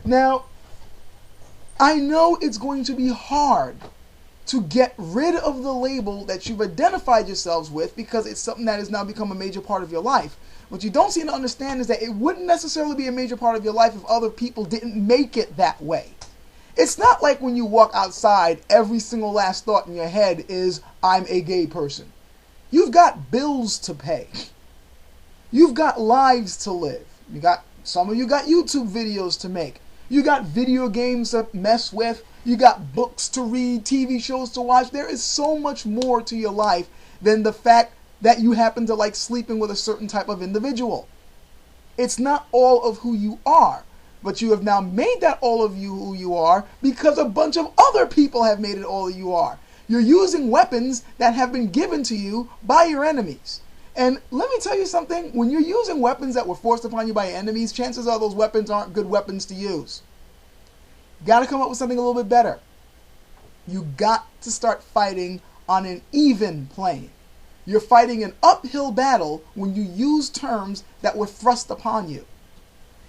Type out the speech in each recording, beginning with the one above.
Now, I know it's going to be hard to get rid of the label that you've identified yourselves with because it's something that has now become a major part of your life. What you don't seem to understand is that it wouldn't necessarily be a major part of your life if other people didn't make it that way. It's not like when you walk outside, every single last thought in your head is, I'm a gay person. You've got bills to pay. You've got lives to live. Some of you got YouTube videos to make. You got video games to mess with. You got books to read, TV shows to watch. There is so much more to your life than the fact that you happen to like sleeping with a certain type of individual. It's not all of who you are, but you have now made that all of you who you are because a bunch of other people have made it all you are. You're using weapons that have been given to you by your enemies. And let me tell you something, when you're using weapons that were forced upon you by your enemies, chances are those weapons aren't good weapons to use. You got to come up with something a little bit better. You got to start fighting on an even plane. You're fighting an uphill battle when you use terms that were thrust upon you.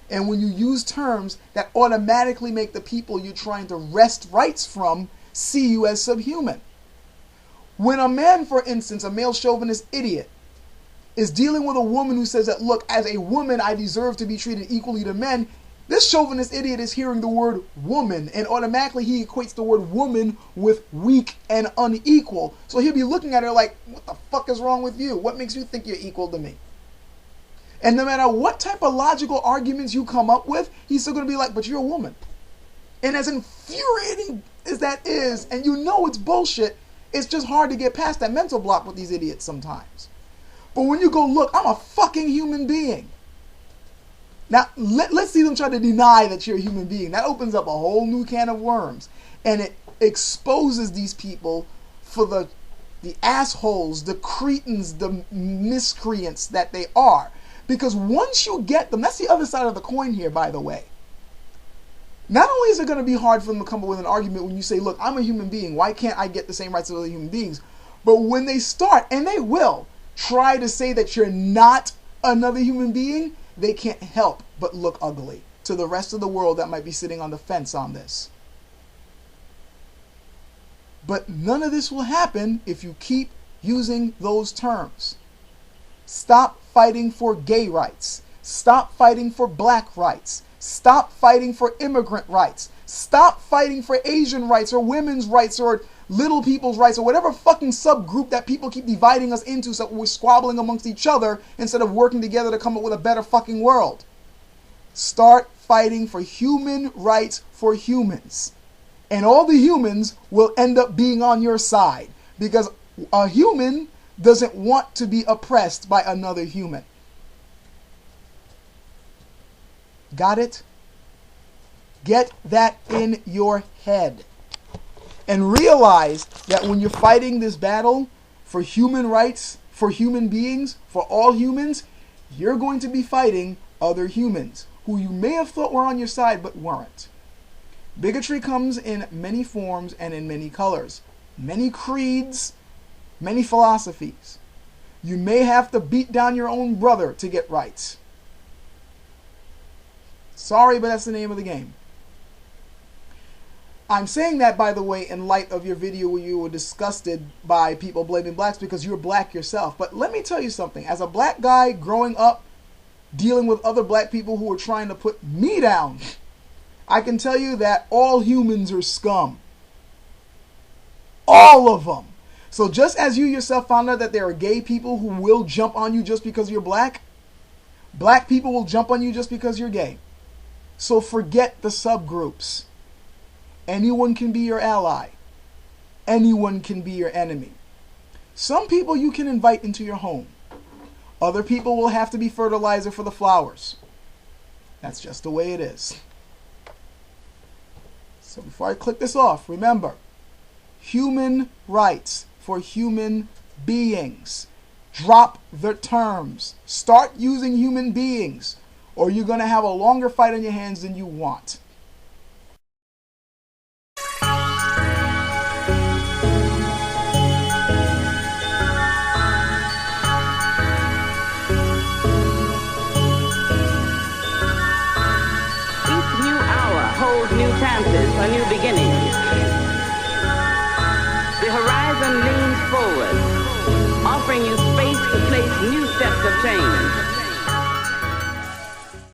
And when you use terms that automatically make the people you're trying to wrest rights from see you as subhuman. When a man, for instance, a male chauvinist idiot, is dealing with a woman who says that, look, as a woman, I deserve to be treated equally to men, this chauvinist idiot is hearing the word woman, and automatically he equates the word woman with weak and unequal. So he'll be looking at her like, what the fuck is wrong with you? What makes you think you're equal to me? And no matter what type of logical arguments you come up with, he's still going to be like, but you're a woman. And as infuriating as that is, and you know it's bullshit, it's just hard to get past that mental block with these idiots sometimes. But when you go, look, I'm a fucking human being. Now, let's see them try to deny that you're a human being. That opens up a whole new can of worms. And it exposes these people for the assholes, the cretins, the miscreants that they are. Because once you get them, that's the other side of the coin here, by the way. Not only is it going to be hard for them to come up with an argument when you say, look, I'm a human being, why can't I get the same rights as other human beings? But when they start, and they will, try to say that you're not another human being, they can't help but look ugly to the rest of the world that might be sitting on the fence on this. But none of this will happen if you keep using those terms. Stop fighting for gay rights. Stop fighting for black rights. Stop fighting for immigrant rights. Stop fighting for Asian rights or women's rights or little people's rights or whatever fucking subgroup that people keep dividing us into so we're squabbling amongst each other instead of working together to come up with a better fucking world. Start fighting for human rights for humans. And all the humans will end up being on your side because a human doesn't want to be oppressed by another human. Got it? Get that in your head. And realize that when you're fighting this battle for human rights, for human beings, for all humans, you're going to be fighting other humans who you may have thought were on your side but weren't. Bigotry comes in many forms and in many colors, many creeds, many philosophies. You may have to beat down your own brother to get rights. Sorry, but that's the name of the game. I'm saying that, by the way, in light of your video where you were disgusted by people blaming blacks because you're black yourself. But let me tell you something. As a black guy growing up, dealing with other black people who were trying to put me down, I can tell you that all humans are scum. All of them. So just as you yourself found out that there are gay people who will jump on you just because you're black, black people will jump on you just because you're gay. So forget the subgroups. Anyone can be your ally. Anyone can be your enemy. Some people you can invite into your home. Other people will have to be fertilizer for the flowers. That's just the way it is. So before I click this off, remember, human rights for human beings. Drop the terms. Start using human beings, or you're going to have a longer fight on your hands than you want. Each new hour chances for new beginnings.